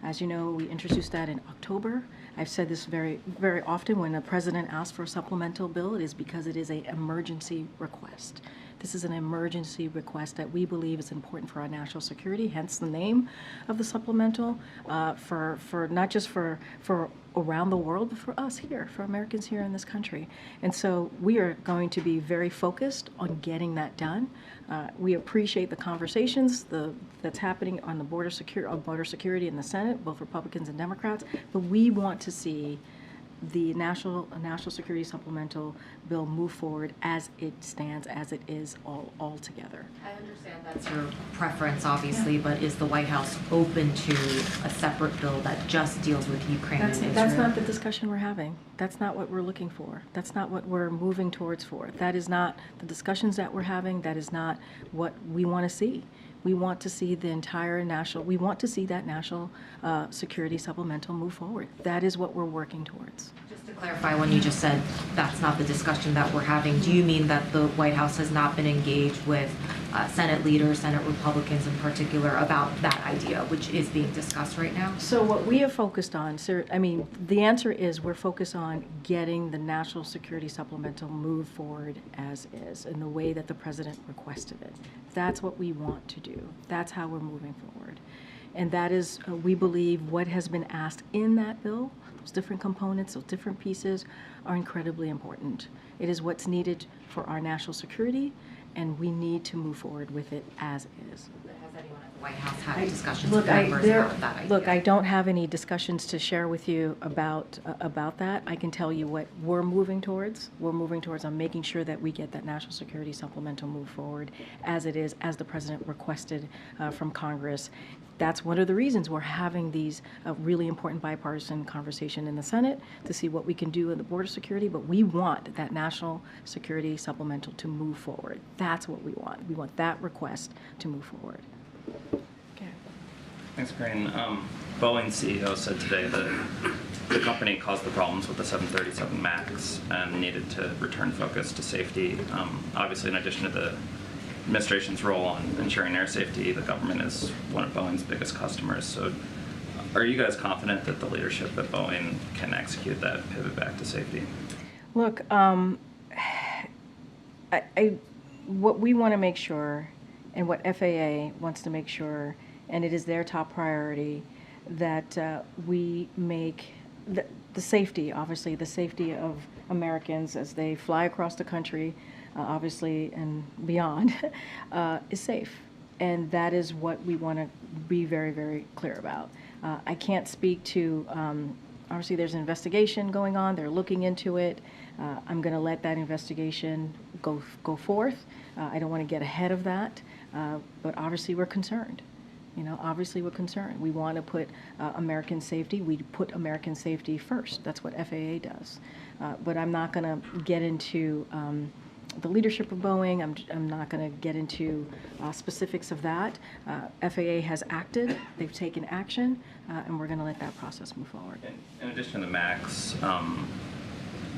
As you know, we introduced that in October. I've said this very, very often when the president asks for a supplemental bill, it is because it is an emergency request. This is an emergency request that we believe is important for our national security, hence the name of the supplemental, for not just for around the world, but for us here, for Americans here in this country. And so we are going to be very focused on getting that done. We appreciate the conversations that's happening on the border security in the Senate, both Republicans and Democrats, but we want to see the national security supplemental bill move forward as it stands, as it is all together. I understand that's your preference, obviously, but is the White House open to a separate bill that just deals with Ukraine and Israel? That's not the discussion we're having. That's not what we're looking for. That's not what we're moving towards for. That is not the discussions that we're having. That is not what we want to see. We want to see the entire we want to see that national security supplemental move forward. That is what we're working towards. Just to clarify, when you just said that's not the discussion that we're having, do you mean that the White House has not been engaged with Senate leaders, Senate Republicans in particular, about that idea, which is being discussed right now? So what we have focused on, the answer is we're focused on getting the national security supplemental moved forward as is in the way that the president requested it. That's what we want to do. That's how we're moving forward. And that is, we believe, what has been asked in that bill, those different components, those different pieces, are incredibly important. It is what's needed for our national security, and we need to move forward with it as is. Has anyone at the White House had discussions with members about that idea? Look, I don't have any discussions to share with you about that. I can tell you what we're moving towards. We're moving towards on making sure that we get that national security supplemental move forward as it is, as the president requested from Congress. That's one of the reasons we're having these really important bipartisan conversation in the Senate to see what we can do in the border security, but we want that national security supplemental to move forward. That's what we want. We want that request to move forward. Okay. Thanks, Karine. Boeing CEO said today that the company caused the problems with the 737 MAX and needed to return focus to safety. Obviously, in addition to the administration's role on ensuring air safety, the government is one of Boeing's biggest customers. So are you guys confident that the leadership at Boeing can execute that pivot back to safety? Look, what we want to make sure, and what FAA wants to make sure, and it is their top priority, that we make the safety, obviously, the safety of Americans as they fly across the country, obviously, and beyond, is safe. And that is what we want to be very, very clear about. I can't speak to, obviously there's an investigation going on, they're looking into it. I'm going to let that investigation go forth. I don't want to get ahead of that, but obviously we're concerned. Obviously we're concerned. We want to put American safety, we put American safety first. That's what FAA does. But I'm not going to get into the leadership of Boeing. I'm not going to get into specifics of that. FAA has acted, they've taken action, and we're going to let that process move forward. In addition to the MAX,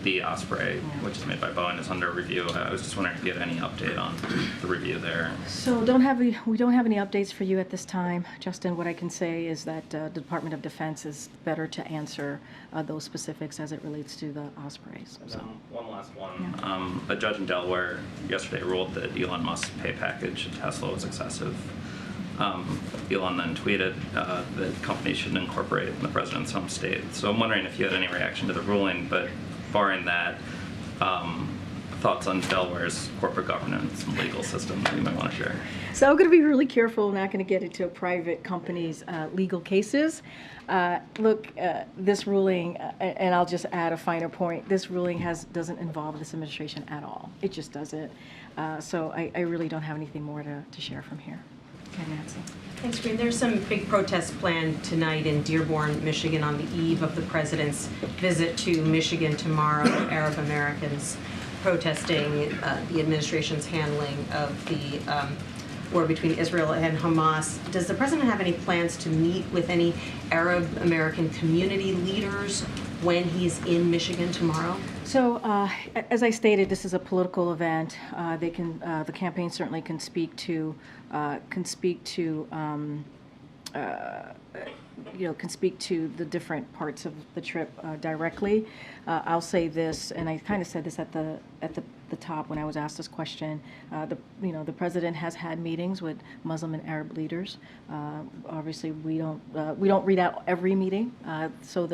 the Osprey, which is made by Boeing, is under review. I was just wondering if you had any update on the review there. So we don't have any updates for you at this time, Justin. What I can say is that the Department of Defense is better to answer those specifics as it relates to the Ospreys. So. One last one. Yeah. A judge in Delaware yesterday ruled that Elon Musk's pay package at Tesla was excessive. Elon then tweeted that companies shouldn't incorporate in the president's home state. So I'm wondering if you had any reaction to the ruling, but barring that, thoughts on Delaware's corporate governance and legal system that you might want to share? So I'm going to be really careful, not going to get into a private company's legal cases. Look, this ruling, and I'll just add a finer point, this ruling doesn't involve this administration at all. It just doesn't. So I really don't have anything more to share from here. Okay, Nancy. Thanks, Karine. There's some big protests planned tonight in Dearborn, Michigan, on the eve of the president's visit to Michigan tomorrow. Arab Americans protesting the administration's handling of the war between Israel and Hamas. Does the president have any plans to meet with any Arab American community leaders when he's in Michigan tomorrow? So, as I stated, this is a political event. The campaign certainly can speak to the different parts of the trip directly. I'll say this, and I kind of said this at the the top when I was asked this question. The president has had meetings with Muslim and Arab leaders. Obviously, we don't read out every meeting. So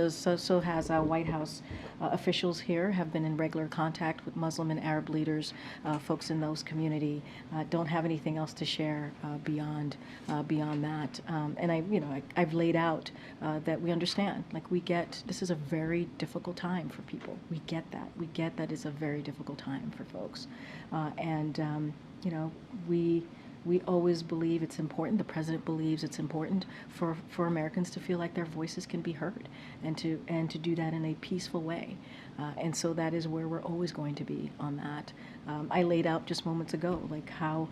has White House officials here have been in regular contact with Muslim and Arab leaders, folks in those community. Don't have anything else to share beyond that. And I've laid out that we understand. Like, we get this is a very difficult time for people. We get that. We get that it's a very difficult time for folks. We always believe it's important. The president believes it's important for Americans to feel like their voices can be heard, and to do that in a peaceful way. And so that is where we're always going to be on that. I laid out just moments ago, like how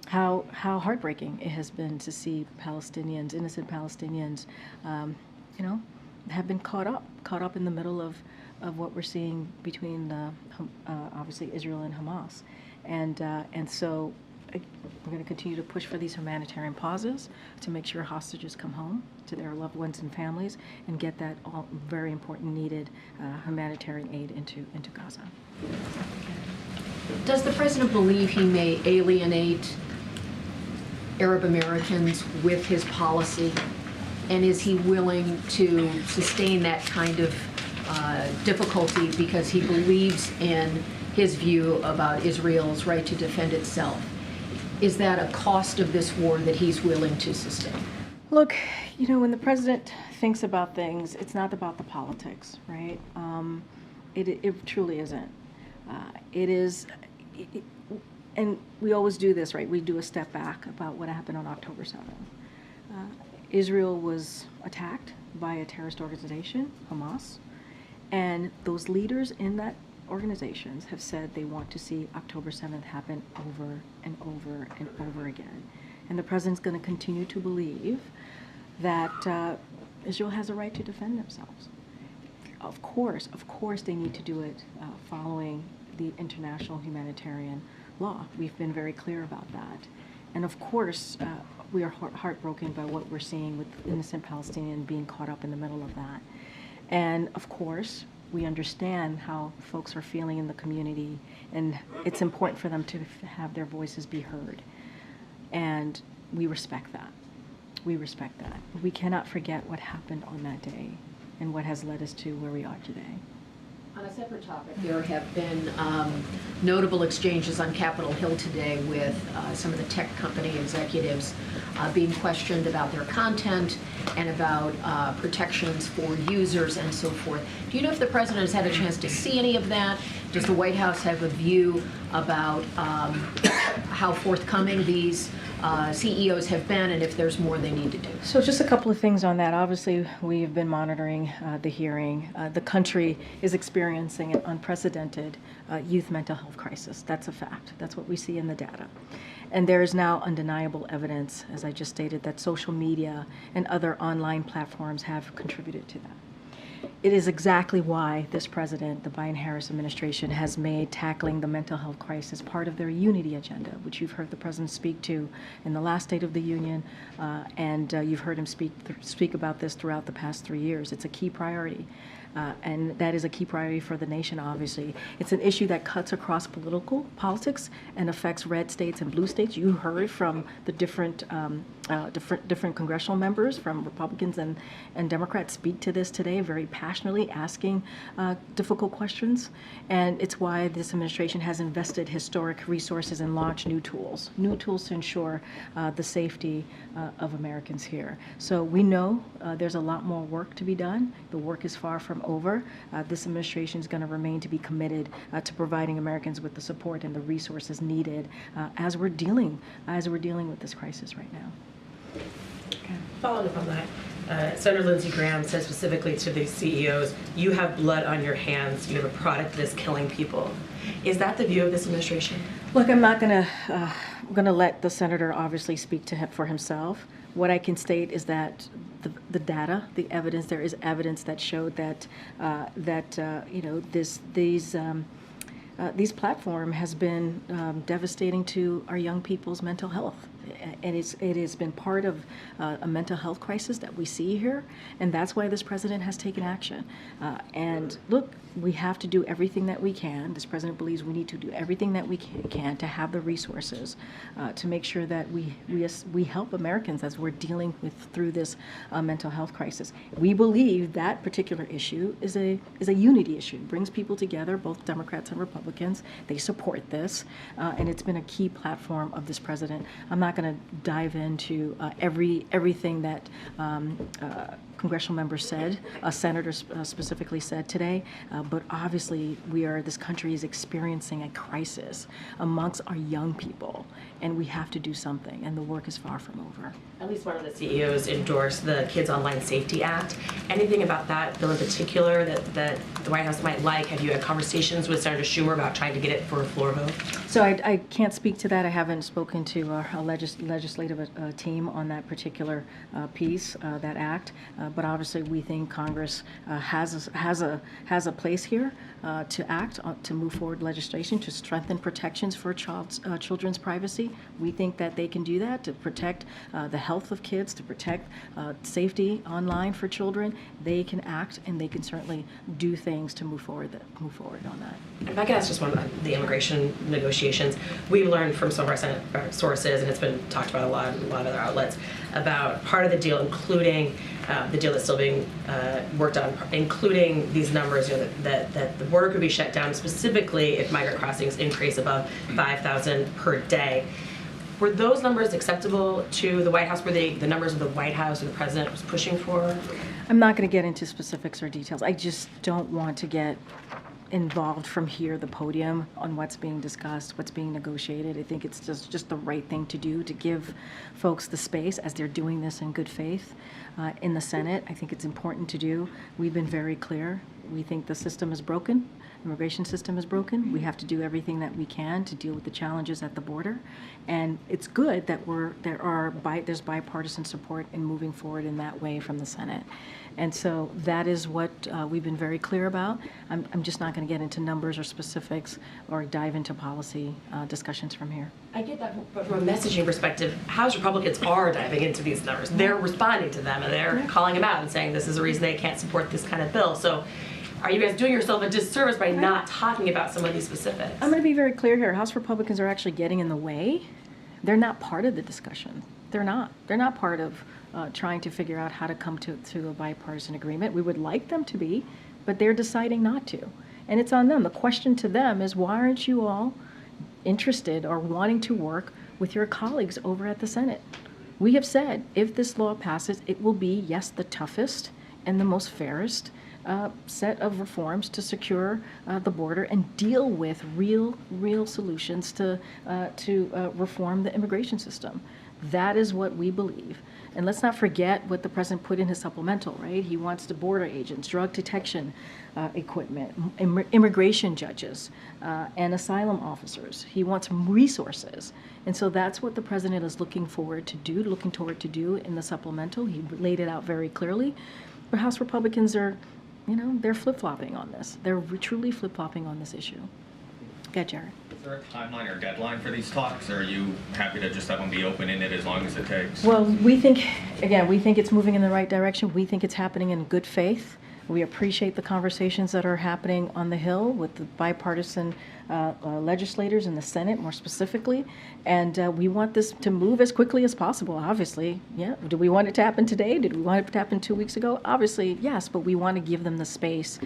heartbreaking it has been to see Palestinians, innocent Palestinians, have been caught up in the middle of what we're seeing between obviously Israel and Hamas, and so we're going to continue to push for these humanitarian pauses to make sure hostages come home to their loved ones and families, and get that all very important needed humanitarian aid into Gaza. Does the president believe he may alienate Arab Americans with his policy? And is he willing to sustain that kind of difficulty because he believes in his view about Israel's right to defend itself? Is that a cost of this war that he's willing to sustain? Look, when the president thinks about things, it's not about the politics, right? It truly isn't. It is, and we always do this, right? We do a step back about what happened on October 7th. Israel was attacked by a terrorist organization, Hamas, and those leaders in that organizations have said they want to see October 7th happen over and over and over again. And the president's going to continue to believe that Israel has a right to defend themselves. Of course, they need to do it following the international humanitarian law. We've been very clear about that. And of course, we are heartbroken by what we're seeing with innocent Palestinians being caught up in the middle of that. And of course, we understand how folks are feeling in the community, and it's important for them to have their voices be heard. And we respect that. We respect that. We cannot forget what happened on that day and what has led us to where we are today. On a separate topic, there have been notable exchanges on Capitol Hill today with some of the tech company executives being questioned about their content and about protections for users and so forth. Do you know if the president has had a chance to see any of that? Does the White House have a view about how forthcoming these CEOs have been, and if there's more they need to do? So just a couple of things on that. Obviously, we've been monitoring the hearing. The country is experiencing an unprecedented youth mental health crisis. That's a fact. That's what we see in the data. And there is now undeniable evidence, as I just stated, that social media and other online platforms have contributed to that. It is exactly why this president, the Biden-Harris administration, has made tackling the mental health crisis part of their unity agenda, which you've heard the president speak to in the last State of the Union, and you've heard him speak about this throughout the past 3 years. It's a key priority. And that is a key priority for the nation, obviously. It's an issue that cuts across politics and affects red states and blue states. You heard from the different congressional members, from Republicans and Democrats, speak to this today very passionately, asking difficult questions. And it's why this administration has invested historic resources and launched new tools to ensure the safety of Americans here. So we know there's a lot more work to be done. The work is far from over. This administration is going to remain to be committed to providing Americans with the support and the resources needed as we're dealing with this crisis right now. Okay. Following up on that, Senator Lindsey Graham said specifically to these CEOs, you have blood on your hands, you have a product that is killing people. Is that the view of this administration? Look, I'm not going to let the senator obviously speak to him for himself. What I can state is that the data, the evidence, there is evidence that showed that these platform has been devastating to our young people's mental health. And it has been part of a mental health crisis that we see here, and that's why this president has taken action. And look, we have to do everything that we can. This president believes we need to do everything that we can to have the resources to make sure that we help Americans as we're dealing through this mental health crisis. We believe that particular issue is a unity issue. It brings people together, both Democrats and Republicans. They support this, and it's been a key platform of this president. I'm not going to dive into everything that congressional members said, senators specifically said today, but obviously this country is experiencing a crisis amongst our young people, and we have to do something, and the work is far from over. At least one of the CEOs endorsed the Kids Online Safety Act. Anything about that bill in particular that the White House might like? Have you had conversations with Senator Schumer about trying to get it for a floor vote? So I can't speak to that. I haven't spoken to our legislative team on that particular piece, that act. But obviously, we think Congress has a place here to act to move forward legislation to strengthen protections for children's privacy. We think that they can do that to protect the health of kids, to protect safety online for children. They can act, and they can certainly do things to move forward on that. If I could ask just one about the immigration negotiations, we've learned from some of our Senate sources, and it's been talked about a lot of other outlets, about part of the deal, including the deal that's still being worked on, including these numbers, that the border could be shut down specifically if migrant crossings increase above 5,000 per day. Were those numbers acceptable to the White House? Were they the numbers of the White House or the president was pushing for? I'm not going to get into specifics or details. I just don't want to get involved from here, the podium, on what's being discussed, what's being negotiated. I think it's just the right thing to do to give folks the space as they're doing this in good faith in the Senate. I think it's important to do. We've been very clear. We think the system is broken. Immigration system is broken. We have to do everything that we can to deal with the challenges at the border. And it's good that there's bipartisan support in moving forward in that way from the Senate. And so that is what we've been very clear about. I'm just not going to get into numbers or specifics or dive into policy discussions from here. I get that, but from a messaging perspective, House Republicans are diving into these numbers. They're responding to them, and they're calling them out and saying this is the reason they can't support this kind of bill. So are you guys doing yourself a disservice by not talking about some of these specifics? I'm going to be very clear here. House Republicans are actually getting in the way. They're not part of the discussion. They're not. They're not part of trying to figure out how to come to a bipartisan agreement. We would like them to be, but they're deciding not to. And it's on them. The question to them is, why aren't you all interested or wanting to work with your colleagues over at the Senate? We have said, if this law passes, it will be, yes, the toughest and the most fairest set of reforms to secure the border and deal with real solutions to reform the immigration system. That is what we believe. And let's not forget what the president put in his supplemental, right? He wants the border agents, drug detection equipment, immigration judges, and asylum officers. He wants resources. And so that's what the president is looking toward to do in the supplemental. He laid it out very clearly. But House Republicans are, they're flip-flopping on this. They're truly flip-flopping on this issue. Go ahead, Jared. Is there a timeline or deadline for these talks, or are you happy to just have them be open-ended as long as it takes? Well, we think it's moving in the right direction. We think it's happening in good faith. We appreciate the conversations that are happening on the Hill with the bipartisan legislators in the Senate, more specifically. And we want this to move as quickly as possible, obviously. Yeah. Do we want it to happen today? Did we want it to happen 2 weeks ago? Obviously, yes, but we want to give them the space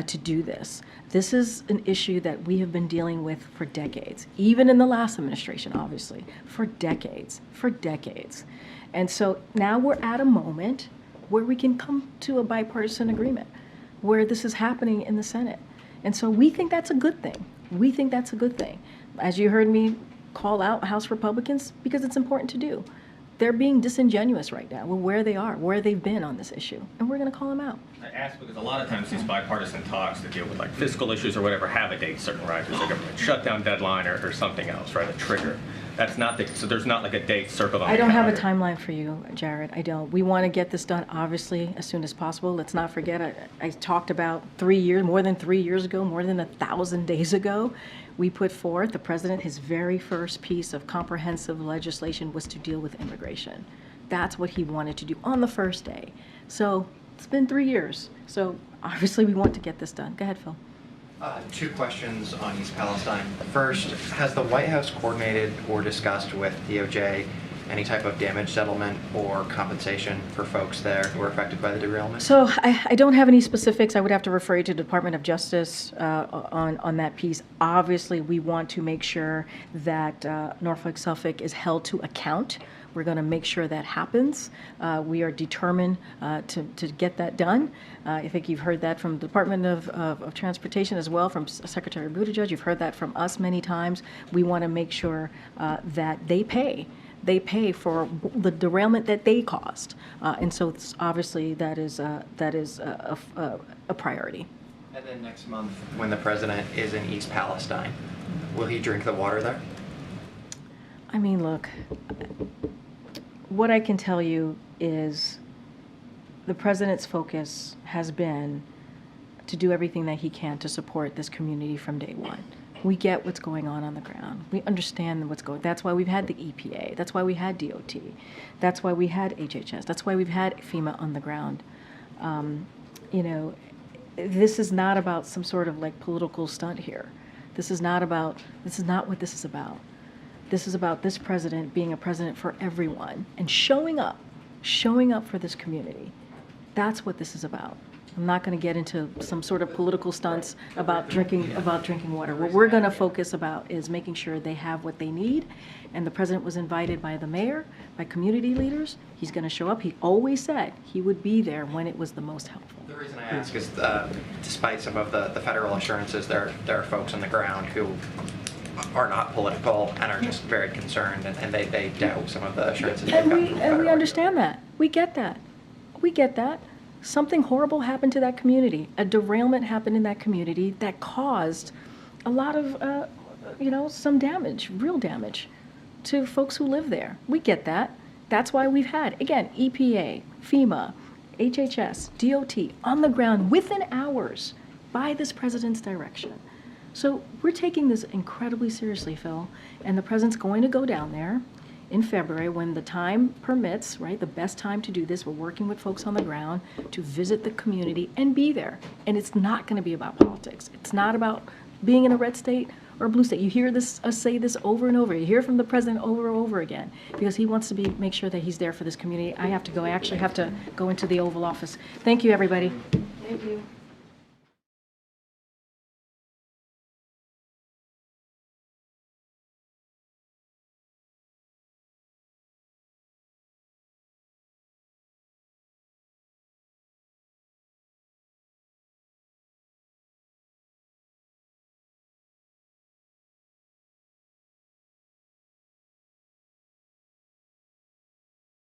to do this. This is an issue that we have been dealing with for decades, even in the last administration, obviously, for decades. And so now we're at a moment where we can come to a bipartisan agreement, where this is happening in the Senate. And so we think that's a good thing. As you heard me call out House Republicans, because it's important to do. They're being disingenuous right now with where they are, where they've been on this issue, and we're going to call them out. I ask because a lot of times these bipartisan talks that deal with fiscal issues or whatever have a date certain, right? There's a government shutdown deadline or something else, right? A trigger. That's not so there's not like a date circled on I the don't have a calendar. timeline for you, Jared. I don't. We want to get this done, obviously, as soon as possible. Let's not forget, I talked about 3 years, more than 3 years ago, more than 1,000 days ago, we put forth, the president, his very first piece of comprehensive legislation was to deal with immigration. That's what he wanted to do on the first day. So it's been 3 years. So obviously we want to get this done. Go ahead, Phil. Two questions on East Palestine. First, has the White House coordinated or discussed with DOJ any type of damage settlement or compensation for folks there who were affected by the derailment? So I don't have any specifics. I would have to refer you to the Department of Justice on that piece. Obviously, we want to make sure that Norfolk Suffolk is held to account. We're going to make sure that happens. We are determined to get that done. I think you've heard that from the Department of Transportation as well, from Secretary Buttigieg. You've heard that from us many times. We want to make sure that they pay. They pay for the derailment that they caused. And so obviously that is a priority. And then next month, when the president is in East Palestine, will he drink the water there? I mean, look, what I can tell you is the president's focus has been to do everything that he can to support this community from day one. We get what's going on the ground. We understand what's going on. That's why we've had the EPA. That's why we had DOT. That's why we had HHS. That's why we've had FEMA on the ground. You know, this is not about some sort of like political stunt here. This is not what this is about. This is about this president being a president for everyone and showing up for this community. That's what this is about. I'm not going to get into some sort of political stunts about drinking water. What we're going to focus about is making sure they have what they need. And the president was invited by the mayor, by community leaders. He's going to show up. He always said he would be there when it was the most helpful. The reason I ask is despite some of the federal assurances, there are folks on the ground who are not political and are just very concerned, and they doubt some of the assurances. And we understand that. We get that. We get that. Something horrible happened to that community. A derailment happened in that community that caused a lot of, some damage, real damage to folks who live there. We get that. That's why we've had, again, EPA, FEMA, HHS, DOT on the ground within hours by this president's direction. So we're taking this incredibly seriously, Phil, and the president's going to go down there in February when the time permits, right? The best time to do this. We're working with folks on the ground to visit the community and be there. And it's not going to be about politics. It's not about being in a red state or a blue state. You hear us say this over and over. You hear from the president over and over again because he wants to make sure that he's there for this community. I have to go. I actually have to go into the Oval Office. Thank you, everybody. Thank you.